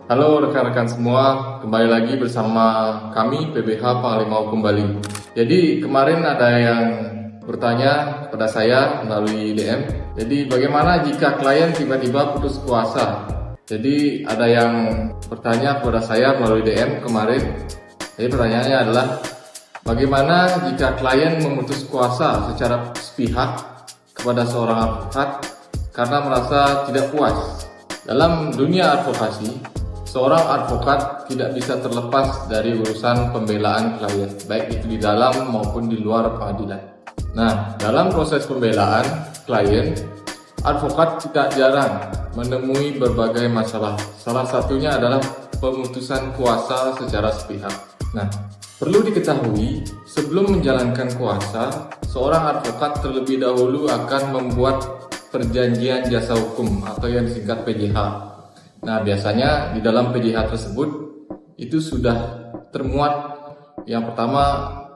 Halo rekan-rekan semua, kembali lagi bersama kami PBH Panglima Hukum Bali. Jadi kemarin ada yang bertanya kepada saya melalui DM. Jadi bagaimana jika klien tiba-tiba putus kuasa? Jadi ada yang bertanya kepada saya melalui DM kemarin. Jadi pertanyaannya adalah bagaimana jika klien memutus kuasa secara sepihak kepada seorang advokat karena merasa tidak puas? Dalam dunia advokasi, seorang advokat tidak bisa terlepas dari urusan pembelaan klien, baik itu di dalam maupun di luar pengadilan. Nah, dalam proses pembelaan klien, advokat tidak jarang menemui berbagai masalah. Salah satunya adalah pemutusan kuasa secara sepihak. Nah, perlu diketahui, sebelum menjalankan kuasa, seorang advokat terlebih dahulu akan membuat perjanjian jasa hukum atau yang disingkat PJH. Nah, biasanya di dalam PJH tersebut itu sudah termuat yang pertama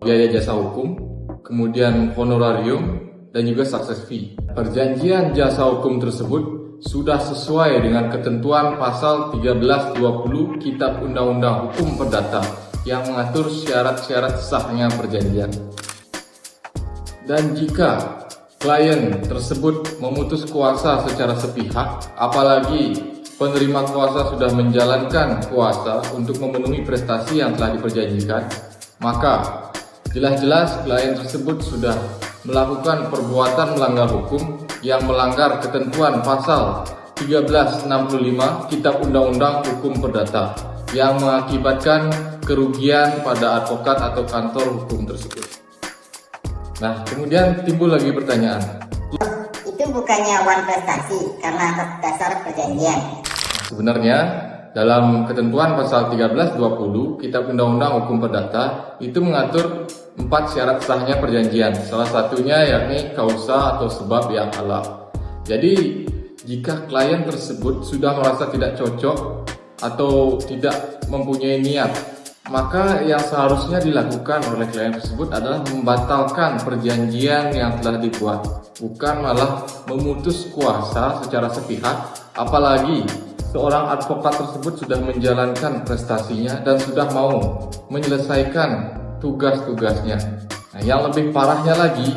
biaya jasa hukum, kemudian honorarium, dan juga success fee. Perjanjian jasa hukum tersebut sudah sesuai dengan ketentuan pasal 1320 Kitab Undang-Undang Hukum Perdata yang mengatur syarat-syarat sahnya perjanjian. Dan jika klien tersebut memutus kuasa secara sepihak, apalagi penerima kuasa sudah menjalankan kuasa untuk memenuhi prestasi yang telah diperjanjikan, maka jelas-jelas klien tersebut sudah melakukan perbuatan melanggar hukum yang melanggar ketentuan pasal 1365 Kitab Undang-Undang Hukum Perdata yang mengakibatkan kerugian pada advokat atau kantor hukum tersebut. Nah, kemudian timbul lagi pertanyaan. Itu bukannya wan prestasi karena atas dasar perjanjian. Sebenarnya dalam ketentuan pasal 1320 Kitab Undang-Undang Hukum Perdata itu mengatur 4 syarat sahnya perjanjian. Salah satunya yakni kausa atau sebab yang halal. Jadi jika klien tersebut sudah merasa tidak cocok atau tidak mempunyai niat, maka yang seharusnya dilakukan oleh klien tersebut adalah membatalkan perjanjian yang telah dibuat, bukan malah memutus kuasa secara sepihak, apalagi seorang advokat tersebut sudah menjalankan prestasinya dan sudah mau menyelesaikan tugas-tugasnya. Nah, yang lebih parahnya lagi,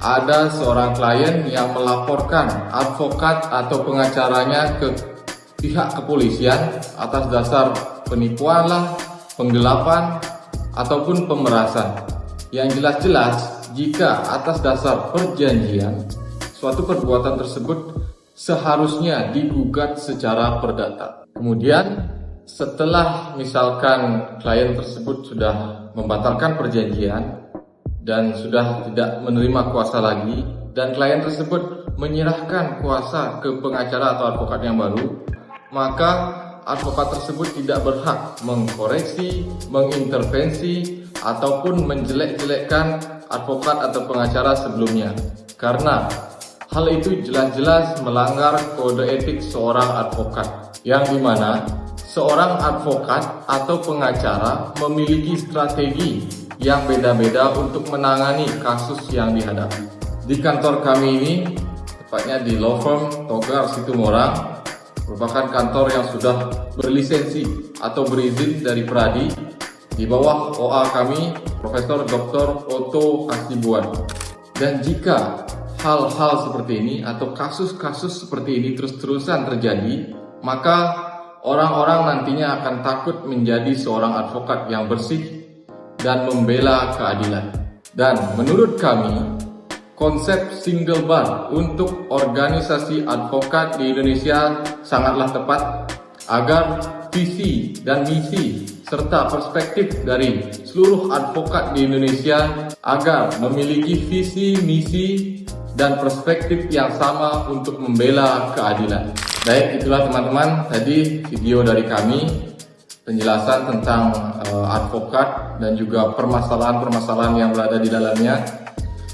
ada seorang klien yang melaporkan advokat atau pengacaranya ke pihak kepolisian atas dasar penipuan lah, penggelapan, ataupun pemerasan. Yang jelas-jelas jika atas dasar perjanjian, suatu perbuatan tersebut seharusnya digugat secara perdata. Kemudian setelah misalkan klien tersebut sudah membatalkan perjanjian dan sudah tidak menerima kuasa lagi, dan klien tersebut menyerahkan kuasa ke pengacara atau advokat yang baru, maka advokat tersebut tidak berhak mengkoreksi, mengintervensi, ataupun menjelek-jelekkan advokat atau pengacara sebelumnya. Karena hal itu jelas-jelas melanggar kode etik seorang advokat, yang dimana seorang advokat atau pengacara memiliki strategi yang beda-beda untuk menangani kasus yang dihadapi. Di kantor kami ini, tepatnya di law firm Togar Situmorang, merupakan kantor yang sudah berlisensi atau berizin dari Pradi di bawah OA kami Profesor Dr. Otto Hasibuan. Dan jika hal-hal seperti ini atau kasus-kasus seperti ini terus-terusan terjadi, maka orang-orang nantinya akan takut menjadi seorang advokat yang bersih dan membela keadilan. Dan menurut kami, konsep single bar untuk organisasi advokat di Indonesia sangatlah tepat agar visi dan misi serta perspektif dari seluruh advokat di Indonesia agar memiliki visi, misi, dan perspektif yang sama untuk membela keadilan. Baik, itulah teman-teman tadi video dari kami, penjelasan tentang advokat dan juga permasalahan-permasalahan yang berada di dalamnya.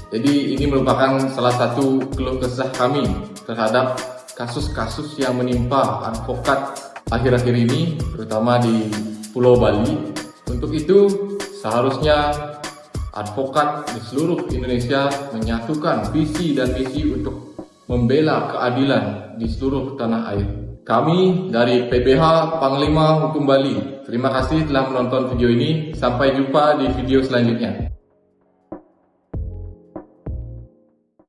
Jadi ini merupakan salah satu keluh kesah kami terhadap kasus-kasus yang menimpa advokat akhir-akhir ini, terutama di Pulau Bali. Untuk itu seharusnya advokat di seluruh Indonesia menyatukan visi dan misi untuk membela keadilan di seluruh tanah air. Kami dari PPH Panglima Hukum Bali. Terima kasih telah menonton video ini. Sampai jumpa di video selanjutnya.